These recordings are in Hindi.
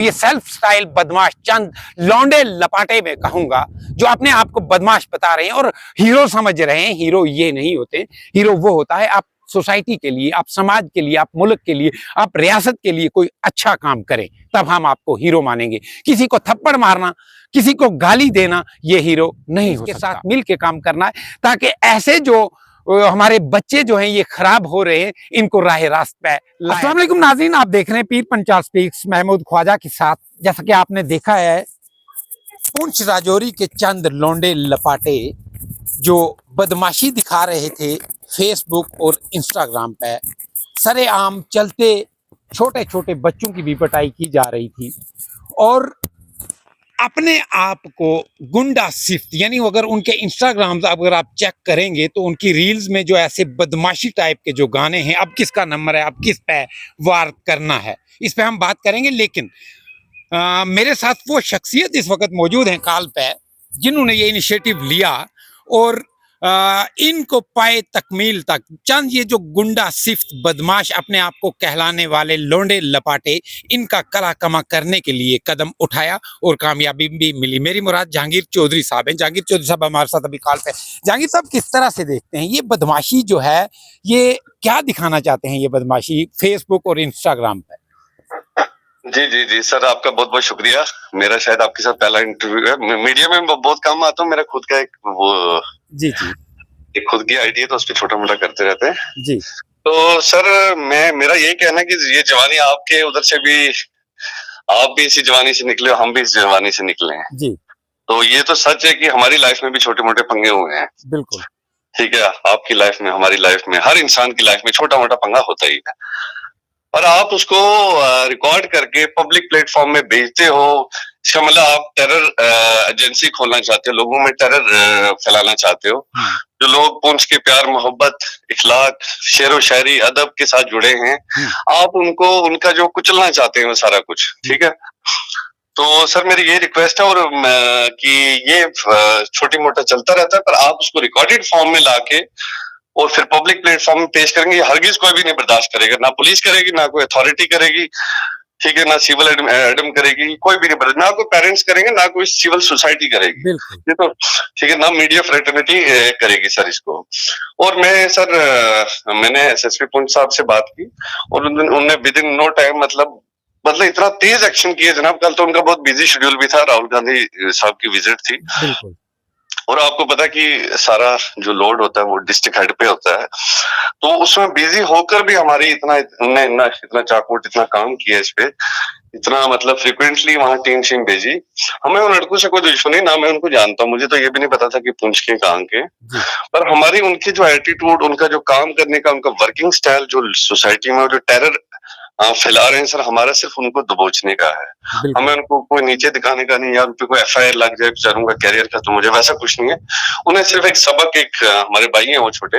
ये सेल्फ स्टाइल बदमाश चंद लौंडे लपाटे में कहूंगा जो अपने आप को बदमाश बता रहे हैं और हीरो समझ रहे हैं। हीरो ये नहीं होते, हीरो वो होता है आप सोसाइटी के लिए, आप समाज के लिए, आप मुल्क के लिए, आप रियासत के लिए कोई अच्छा काम करें, तब हम आपको हीरो मानेंगे। किसी को थप्पड़ मारना, किसी को गाली देना, ये हीरो नहीं हो सकता। इसके साथ मिल के काम करना है ताकि ऐसे जो हमारे बच्चे जो हैं ये खराब हो रहे हैं, इनको राह रास्त पे लाएं। अस्सलाम वालेकुम नाज़रीन, आप देख रहे हैं पीर पंचाल स्पीक्स महमूद ख्वाजा के साथ। जैसा कि आपने देखा है, पुंछ राजौरी के चंद लौंडे लपाटे जो बदमाशी दिखा रहे थे फेसबुक और इंस्टाग्राम पे, सरेआम चलते छोटे छोटे बच्चों की भी पिटाई की जा रही थी और अपने आप को गुंडा सिफ्त, यानी अगर उनके इंस्टाग्राम अगर आप चेक करेंगे तो उनकी रील्स में जो ऐसे बदमाशी टाइप के जो गाने हैं, अब किसका नंबर है, अब किस पे वार करना है, इस पे हम बात करेंगे। लेकिन मेरे साथ वो शख्सियत इस वक्त मौजूद हैं कॉल पे जिन्होंने ये इनिशिएटिव लिया और इनको पाए तकमील तक चंद ये जो गुंडा सिफ्त बदमाश अपने आप को कहलाने वाले लोंडे लपाटे, इनका कला कमा करने के लिए कदम उठाया और कामयाबी भी मिली। मेरी मुराद जहांगीर चौधरी साहब हैं। जहांगीर चौधरी साहब हमारे साथ अभी कॉल पे। जहांगीर साहब, किस तरह से देखते हैं ये बदमाशी जो है, ये क्या दिखाना चाहते हैं ये बदमाशी फेसबुक और इंस्टाग्राम पे? जी जी जी सर, आपका बहुत बहुत शुक्रिया। मेरा शायद आपके साथ पहला इंटरव्यू है। मीडिया में बहुत कम आता हूँ। मेरा खुद का एक जी जी एक खुद की आईडी है, तो उस पर छोटा मोटा करते रहते हैं जी। तो सर मेरा यही कहना है कि ये जवानी आपके उधर से भी, आप भी इसी जवानी से निकले, हम भी इस जवानी से निकले हैं जी। तो ये तो सच है कि हमारी लाइफ में भी छोटे मोटे पंगे हुए हैं। बिल्कुल ठीक है, आपकी लाइफ में, हमारी लाइफ में, हर इंसान की लाइफ में छोटा मोटा पंगा होता ही है। और आप उसको रिकॉर्ड करके पब्लिक प्लेटफॉर्म में भेजते हो, इसका मतलब आप टेरर एजेंसी खोलना चाहते हो, लोगों में टेरर फैलाना चाहते हो। जो लोग पुंछ के प्यार, मोहब्बत, इखलाक, शेर व शायरी, अदब के साथ जुड़े हैं, आप उनको, उनका जो कुचलना चाहते हैं वो सारा कुछ। ठीक है, तो सर मेरी ये रिक्वेस्ट है और कि ये छोटी मोटा चलता रहता है, पर आप उसको रिकॉर्डेड फॉर्म में लाके और फिर पब्लिक प्लेटफॉर्म में पेश करेंगे, हरगिज कोई भी नहीं बर्दाश्त करेगा। ना पुलिस करेगी, ना कोई अथॉरिटी करेगी, ठीक है, ना सिविल एडम करेगी, कोई भी नहीं बर्दाश्त, ना कोई पेरेंट्स करेंगे, ना कोई सिविल सोसाइटी करेगी। ये तो ठीक है, ना मीडिया फ्रेटर्निटी करेगी सर इसको। और मैं सर मैंने एसएसपी पुंछ साहब से बात की और उन्होंने विद इन नो टाइम मतलब इतना तेज एक्शन किया जनाब। कल तो उनका बहुत बिजी शेड्यूल भी था, राहुल गांधी साहब की विजिट थी और आपको पता है कि सारा जो लोड होता है वो डिस्ट्रिक्ट हेड पे होता है, तो उसमें बिजी होकर भी हमारी इतना चाकूट, इतना काम किया इस पे, इतना मतलब फ्रिक्वेंटली वहां टीम भेजी। हमें उन लड़कों से कोई दुश्मनी ना, मैं उनको जानता हूँ, मुझे तो ये भी नहीं पता था कि पुंछ के कहाँ के, पर हमारी उनकी जो एटीट्यूड, उनका जो काम करने का, उनका वर्किंग स्टाइल जो सोसाइटी में जो टेरर फैला रहे हैं सर, हमारा सिर्फ उनको दबोचने का है। हमें उनको कोई नीचे दिखाने का नहीं, यार उन पे कोई एफआईआर लग जाए बेचारों का कैरियर का, तो मुझे वैसा कुछ नहीं है। उन्हें सिर्फ एक सबक, एक हमारे भाई हैं वो छोटे,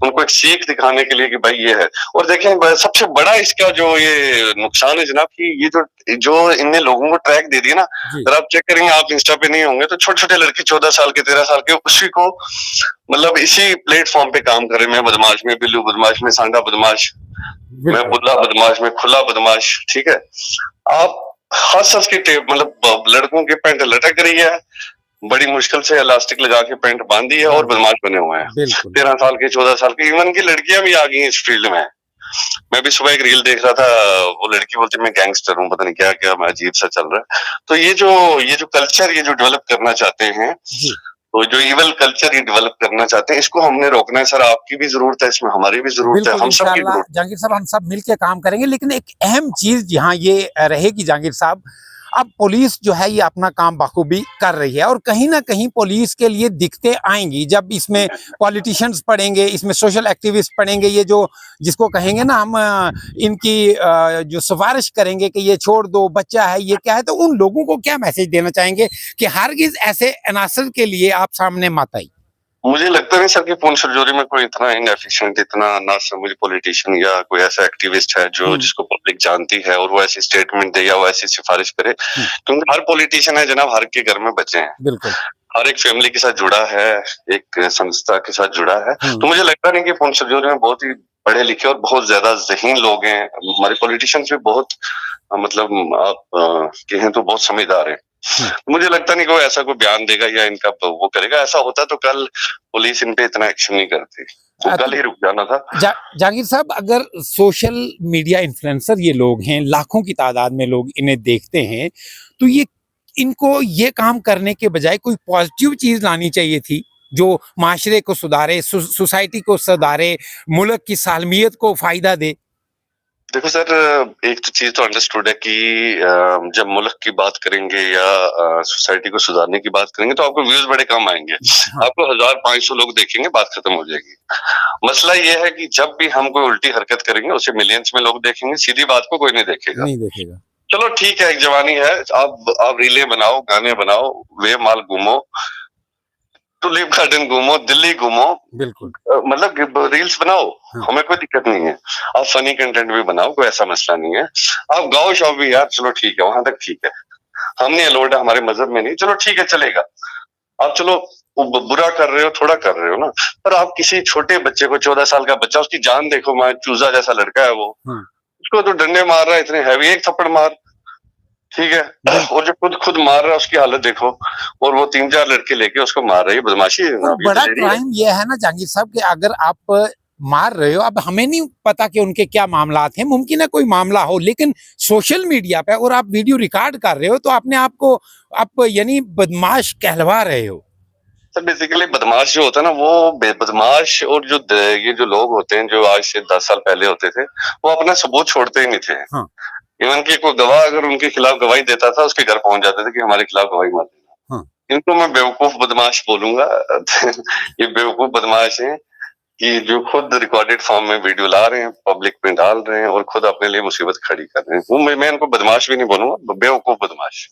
उनको एक सीख दिखाने के लिए कि भाई ये है। और देखें सबसे बड़ा इसका जो ये नुकसान है जनाब, कि ये जो इनने लोगों को ट्रैक दे दिया ना, अगर आप चेक करेंगे, आप इंस्टा पे नहीं होंगे तो छोटे छोटे लड़के 14 साल के, 13 साल के, उसी को मतलब इसी प्लेटफॉर्म पे काम कर रहे हैं। मैं बदमाश में बिल्लू बदमाश, में सांडा बदमाश, मैं बुल्ला बदमाश, में खुला बदमाश। ठीक है, आप हंस के टेप मतलब लड़कों के पैंट लटक रही है, बड़ी मुश्किल से इलास्टिक लगा के पैंट बांधी है और बदमाश बने हुए हैं। 13 साल के, 14 साल के, इवन की लड़कियां भी आ गई इस फील्ड में। मैं भी सुबह एक रील देख रहा था, वो लड़की बोलती मैं गैंगस्टर हूँ, पता नहीं क्या क्या, अजीब सा चल रहा है। तो ये जो कल्चर ये जो डेवलप करना चाहते हैं, तो जो इवल कल्चर ये डेवलप करना चाहते हैं, इसको हमने रोकना है सर। आपकी भी जरूरत है इसमें, हमारी भी जरूरत है, हम सब की जरूरत है। जहांगीर साहब, हम सब मिलकर काम करेंगे, लेकिन एक अहम चीज यहाँ ये रहेगी जहांगीर साहब, अब पुलिस जो है ये अपना काम बखूबी कर रही है और कहीं ना कहीं पुलिस के लिए दिक्कतें आएंगी जब इसमें पॉलिटिशियंस पड़ेंगे, इसमें सोशल एक्टिविस्ट पड़ेंगे, ये जो जिसको कहेंगे ना हम इनकी जो सिफारिश करेंगे कि ये छोड़ दो, बच्चा है, ये क्या है, तो उन लोगों को क्या मैसेज देना चाहेंगे कि हरगिज ऐसे अनासर के लिए आप सामने मत आइए? मुझे लगता नहीं सर कि पुंछ राजौरी में कोई इतना इनएफिशिएंट, इतना ना समझ पॉलिटिशियन या कोई ऐसा एक्टिविस्ट है जो जिसको पब्लिक जानती है और वो ऐसी स्टेटमेंट दे या वो ऐसी सिफारिश करे, क्योंकि हर पॉलिटिशियन है जनाब, हर के घर में बच्चे हैं। बिल्कुल, हर एक फैमिली के साथ जुड़ा है, एक संस्था के साथ जुड़ा है। तो मुझे लगता नहीं कि पुंछ राजौरी में बहुत ही पढ़े लिखे और बहुत ज्यादा ज़हीन लोग हैं। हमारे पॉलिटिशियंस भी बहुत मतलब आप कहें तो बहुत समझदार है। मुझे लगता नहीं कोई ऐसा कोई बयान देगा या इनका वो करेगा। ऐसा होता तो कल पुलिस इन पे इतना एक्शन नहीं करती, तो कल ही रुक जाना था। जहांगीर साहब, अगर सोशल मीडिया इन्फ्लुएंसर ये लोग हैं, लाखों की तादाद में लोग इन्हें देखते हैं, तो ये इनको ये काम करने के बजाय कोई पॉजिटिव चीज लानी चाहिए थी जो माशरे को सुधारे, सोसाइटी को सुधारे, मुल्क की सालमियत को फायदा दे। देखो सर, एक तो चीज तो अंडरस्टूड है कि जब मुल्क की बात करेंगे या सोसाइटी को सुधारने की बात करेंगे तो आपको व्यूज बड़े कम आएंगे। हाँ। आपको 1500 लोग देखेंगे, बात खत्म हो जाएगी। मसला ये है कि जब भी हम कोई उल्टी हरकत करेंगे उसे मिलियंस में लोग देखेंगे, सीधी बात को कोई नहीं देखेगा। चलो ठीक है, एक जवानी है, आप रीले बनाओ, गाने बनाओ, वे माल घूमो, टुलिप गार्डन घूमो, दिल्ली घूमो, बिल्कुल, मतलब रील्स बनाओ, हमें कोई दिक्कत नहीं है। आप फनी कंटेंट भी बनाओ, कोई ऐसा मसला नहीं है। आप गाओ शो भी यार, चलो ठीक है, वहां तक ठीक है, हमने अलाउड है, हमारे मजहब में नहीं, चलो ठीक है, चलेगा। आप चलो बुरा कर रहे हो, थोड़ा कर रहे हो ना, पर आप किसी छोटे बच्चे को, 14 साल का बच्चा, उसकी जान देखो, मैं चूजा जैसा लड़का है वो, उसको तो डंडे मार रहा है इतने हैवी, एक थप्पड़ मार, ठीक है, और जो खुद मार रहा है उसकी हालत देखो, और वो 3-4 लड़के लेके उसको मार रही है, बदमाशी है। और बड़ा क्राइम ये है ना जहांगीर साहब कि अगर आप मार रहे हो, अब हमें नहीं पता कि उनके क्या मामलात हैं, मुमकिन है कोई मामला हो, लेकिन सोशल मीडिया पे और आप वीडियो रिकॉर्ड कर रहे हो तो अपने आप को आप यानी बदमाश कहलवा रहे हो। सर बेसिकली बदमाश जो होता है ना, वो बदमाश और जो ये जो लोग होते हैं जो आज से 10 साल पहले होते थे, वो अपना सबूत छोड़ते ही नहीं थे। हाँ। इवन की कोई गवाह अगर उनके खिलाफ गवाही देता था, उसके घर पहुंच जाते थे कि हमारे खिलाफ गवाही मत देना। हाँ। इनको मैं बेवकूफ बदमाश बोलूंगा। ये बेवकूफ बदमाश हैं कि जो खुद रिकॉर्डेड फॉर्म में वीडियो ला रहे हैं, पब्लिक में डाल रहे हैं और खुद अपने लिए मुसीबत खड़ी कर रहे हैं। वो मैं इनको बदमाश भी नहीं बोलूंगा, बेवकूफ बदमाश।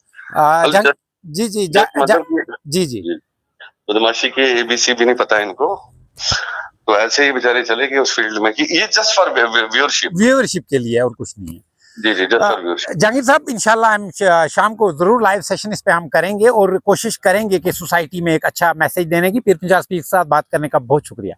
जी। बदमाशी के ABC भी नहीं पता इनको, तो ऐसे ही बेचारे चले गए उस फील्ड में कि ये जस्ट फॉर व्यूअरशिप के लिए और कुछ नहीं है। जी जस्ट फॉर व्यूअरशिप। जहांगीर साहब, इंशाल्लाह हम शाम को जरूर लाइव सेशन इस पे हम करेंगे और कोशिश करेंगे कि सोसाइटी में एक अच्छा मैसेज देने की। पीर पंजाह स्पीक के साथ बात करने का बहुत शुक्रिया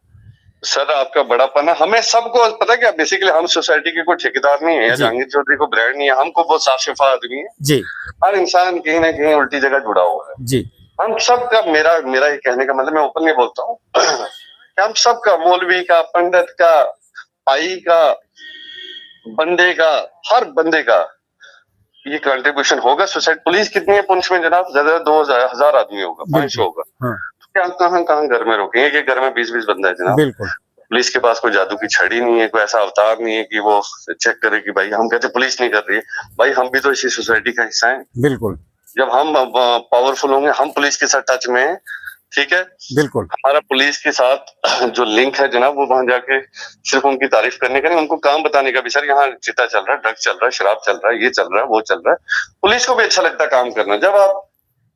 सर, आपका बड़ापन है। हमें सबको पता है क्या, बेसिकली हम सोसाइटी के कोई ठेकेदार नहीं है या जहांगीर चौधरी को ब्रांड नहीं है, हमको बहुत साफ शफा आदमी है जी। हर इंसान कहीं ना कहीं उल्टी जगह जुड़ा हुआ है जी। हम सबका, मेरा ये कहने का मतलब, मैं ओपनली बोलता हूँ कि हम सबका, मौलवी का, पंडित का, भाई का, बंदे का, हर बंदे का ये कंट्रीब्यूशन होगा। सोसाइटी पुलिस कितनी है पुंछ में जनाब? ज्यादा 2000 आदमी होगा, 500 होगा। तो क्या कहाँ घर में रोकेंगे? एक घर में 20-20 बंदा है जनाब। बिल्कुल। पुलिस के पास कोई जादू की छड़ी नहीं है, कोई ऐसा अवतार नहीं है कि वो चेक करे कि भाई, हम कहते पुलिस नहीं कर रही है, भाई हम भी तो इसी सोसाइटी का हिस्सा है। बिल्कुल। जब हम पावरफुल होंगे, हम पुलिस के साथ टच में है, ठीक है, बिल्कुल। हमारा पुलिस के साथ जो लिंक है जनाब, वो वहां जाके सिर्फ उनकी तारीफ करने का नहीं, उनको काम बताने का भी। सर यहाँ चिता चल रहा है, ड्रग चल रहा है, शराब चल रहा है, ये चल रहा है, वो चल रहा है। पुलिस को भी अच्छा लगता है काम करना। जब आप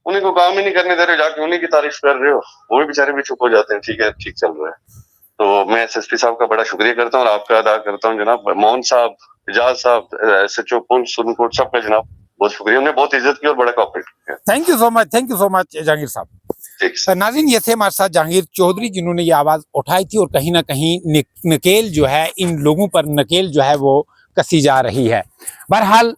उन्हीं को काम ही नहीं करने दे रहे, जाके उन्हीं की तारीफ कर रहे हो, वो भी बेचारे भी चुप हो जाते हैं। ठीक है, ठीक चल रहा है। तो मैं SSP साहब का बड़ा शुक्रिया करता हूँ और आपका अदा करता हूँ जनाब। मोहन साहब, एजाज साहब, SHO पुंछ, सुरनकोट, सबका जनाब बहुत शुक्रिया, उन्हें बहुत इज्जत की और बड़ा कॉपरेट किया। Thank you so much Jahangir साहब। नाज़रीन, ये थे हमारे साथ जहांगीर चौधरी, जिन्होंने ये आवाज उठाई थी और कहीं ना कहीं नकेल जो है, इन लोगों पर नकेल जो है वो कसी जा रही है। बहरहाल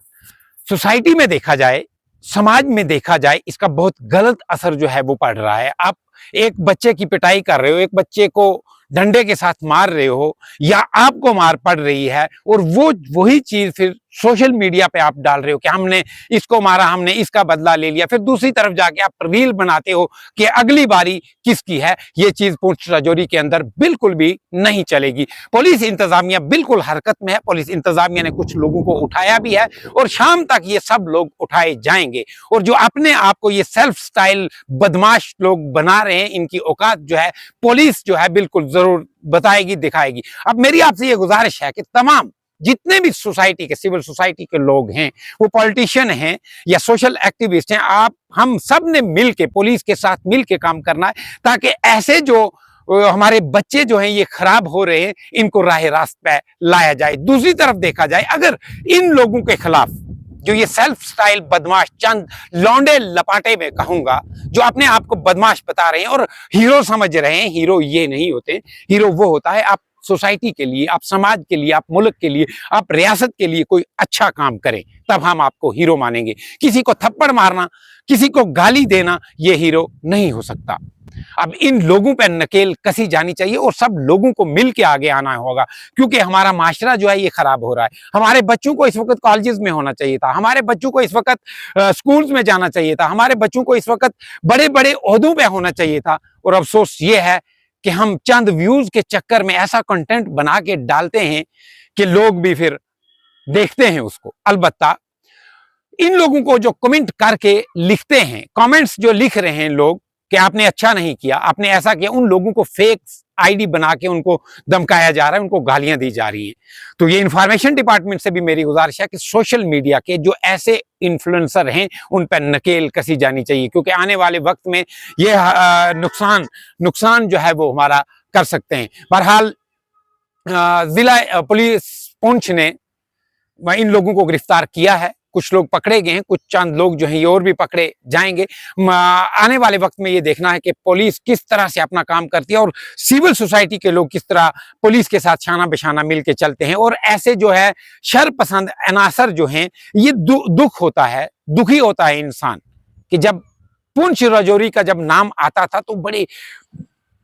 सोसाइटी में देखा जाए, समाज में देखा जाए, इसका बहुत गलत असर जो है वो पड़ रहा है। आप एक बच्चे की पिटाई कर रहे हो, एक बच्चे को डंडे के साथ मार रहे हो या आपको मार पड़ रही है, और वो वही चीज फिर सोशल मीडिया पे आप डाल रहे हो कि हमने इसको मारा, हमने इसका बदला ले लिया। फिर दूसरी तरफ जाके आप रील बनाते हो कि अगली बारी किसकी है। ये चीज पुंछ राजौरी के अंदर बिल्कुल भी नहीं चलेगी। पुलिस इंतजामिया बिल्कुल हरकत में है। पुलिस इंतजामिया ने कुछ लोगों को उठाया भी है और शाम तक ये सब लोग उठाए जाएंगे। और जो अपने आप को ये सेल्फ स्टाइल बदमाश लोग बना रहे हैं, इनकी औकात जो है पुलिस जो है बिल्कुल जरूर बताएगी, दिखाएगी। अब मेरी आपसे ये गुजारिश है कि तमाम जितने भी सोसाइटी के, सिविल सोसाइटी के लोग हैं, वो पॉलिटिशियन हैं या सोशल एक्टिविस्ट हैं, हम सब ने मिल के, पुलिस के साथ मिल के काम करना है, ताकि ऐसे जो हमारे बच्चे जो हैं ये खराब हो रहे हैं, इनको राह रास्त पे लाया जाए। दूसरी तरफ देखा जाए, अगर इन लोगों के खिलाफ जो ये सेल्फ स्टाइल बदमाश, चंद लौंडे लपाटे में कहूंगा, जो अपने आप को बदमाश बता रहे हैं और हीरो समझ रहे हैं, हीरो ये नहीं होते, हीरो वो होता है आप सोसाइटी के लिए, आप समाज के लिए, आप मुल्क के लिए, आप रियासत के लिए कोई अच्छा काम करें, तब हम आपको हीरो मानेंगे। किसी को थप्पड़ मारना, किसी को गाली देना, ये हीरो नहीं हो सकता। अब इन लोगों पर नकेल कसी जानी चाहिए और सब लोगों को मिल के आगे आना होगा, क्योंकि हमारा माशरा जो है ये खराब हो रहा है। हमारे बच्चों को इस वक्त कॉलेजेस में होना चाहिए था, हमारे बच्चों को इस वक्त स्कूल्स में जाना चाहिए था, हमारे बच्चों को इस वक्त बड़े बड़े ओहदों पे होना चाहिए था। और अफसोस ये है कि हम चंद व्यूज के चक्कर में ऐसा कंटेंट बना के डालते हैं कि लोग भी फिर देखते हैं उसको। अलबत्ता इन लोगों को जो कमेंट करके लिखते हैं, कमेंट्स जो लिख रहे हैं लोग कि आपने अच्छा नहीं किया, आपने ऐसा किया, उन लोगों को फेक आईडी बना के उनको धमकाया जा रहा है, उनको गालियां दी जा रही हैं। तो ये इंफॉर्मेशन डिपार्टमेंट से भी मेरी गुजारिश है कि सोशल मीडिया के जो ऐसे इन्फ्लुएंसर हैं उन पर नकेल कसी जानी चाहिए, क्योंकि आने वाले वक्त में ये नुकसान जो है वो हमारा कर सकते हैं। बहरहाल जिला पुलिस पुंछ ने इन लोगों को गिरफ्तार किया है, कुछ लोग पकड़े गए हैं, कुछ चंद लोग जो हैं ये और भी पकड़े जाएंगे। आने वाले वक्त में ये देखना है कि पुलिस किस तरह से अपना काम करती है और सिविल सोसाइटी के लोग किस तरह पुलिस के साथ शाना बिशाना मिल के चलते हैं। और ऐसे जो है शर पसंद अनासर जो हैं, ये दुख होता है, दुखी होता है इंसान कि जब पुंछ राजौरी का जब नाम आता था तो बड़े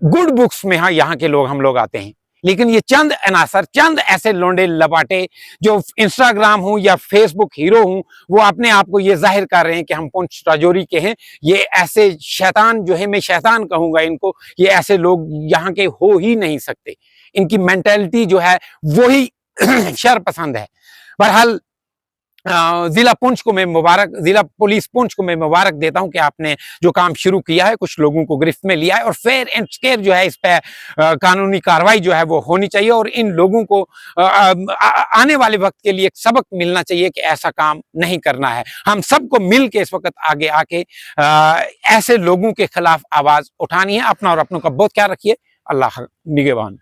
गुड बुक्स में यहाँ के लोग हम लोग आते हैं, लेकिन ये चंद अनासर, चंद ऐसे लोंडे लपाटे जो इंस्टाग्राम हूं या फेसबुक हीरो हूं, वो अपने आप को ये जाहिर कर रहे हैं कि हम पुंछ राजौरी के हैं। ये ऐसे शैतान जो है, मैं शैतान कहूंगा इनको, ये ऐसे लोग यहाँ के हो ही नहीं सकते। इनकी मेंटालिटी जो है वही शर पसंद है। बहरहाल जिला पुंछ को मैं मुबारक, जिला पुलिस पुंछ को मैं मुबारक देता हूं कि आपने जो काम शुरू किया है, कुछ लोगों को गिरफ्त में लिया है और फेयर एंड स्क्वेयर जो है इस पे कानूनी कार्रवाई जो है वो होनी चाहिए। और इन लोगों को आने वाले वक्त के लिए एक सबक मिलना चाहिए कि ऐसा काम नहीं करना है। हम सबको मिल के इस वक्त आगे आके ऐसे लोगों के खिलाफ आवाज उठानी है। अपना और अपनों का बहुत ख्याल रखिए। अल्लाह निगहबान।